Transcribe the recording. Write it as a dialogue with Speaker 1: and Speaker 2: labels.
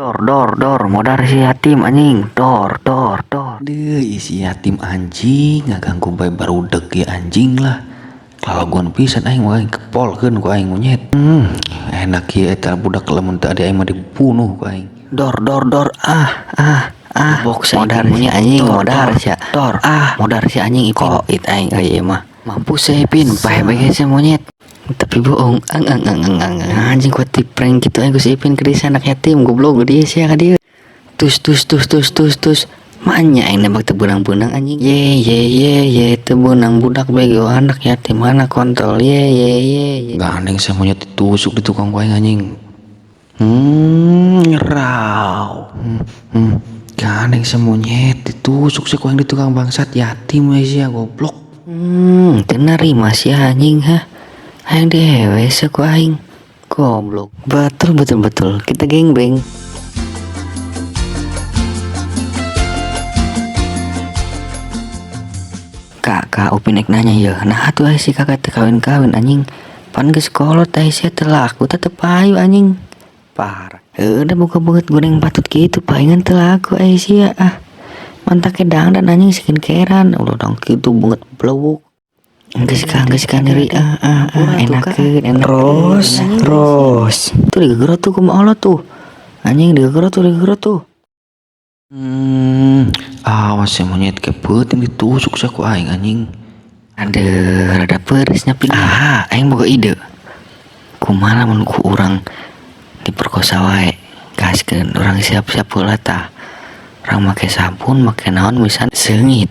Speaker 1: Dor, modar si yatim anjing. Dor.
Speaker 2: Deh, isi yatim anjing, ngaganggu bae barudak ya anjing lah. Kalau gua pisan aing wae kepolkeun ku aing monyet. Enak ya eta budak lamun teu ade aing mah dibunuh ku aing.
Speaker 1: Dor. Box
Speaker 2: Modar
Speaker 1: si anjing, modar si.
Speaker 2: Dor.
Speaker 1: Modar si anjing ipin. Kok it aing ieu mah. Mampus saya ipin, pae bege si monyet. Tapi bohong, anjing kuat di prank gitu aing si ipin ke desa anak yatim goblok gede sia ka dieu. Tus. Manya aing nembak teu beunang-beunang anjing. Ye teu beunang budak bego anak yatim anak kontol. Ye.
Speaker 2: Gandeng saya monyet ditusuk di tukang ku aing anjing. Raw. Gandeng saya monyet ditusuk si ku aing di tukang bangsat yatim we sia goblok.
Speaker 1: Teu narima si anjing ha. Aing dewe ku aing. Goblok. Betul. Kita gengbeng. Kak Upin ek nanya ya. Nah tuh si kakak teu kawin anjing. Pan geus kolot teh sia teu laku tetep payu anjing. Parah. Udah buka banget goreng patut gitu palingan teu laku sia mantak dangdan anjing skincarean udah dong gitu banget blowuk. Geus ka nyeri enakeun Ros. Tuh digegerot tuh kumaha tuh. Anjing digegerot tuh.
Speaker 2: Awas ya monyet kepeuting ditusuk sa ku aing anjing.
Speaker 1: Ada rada peureusnya pin. Aing boga ide. Kumaha mun ku urang diperkosa wae. Gaskeun urang siap-siap heula tah. Urang make sabun, make naon misan seungit.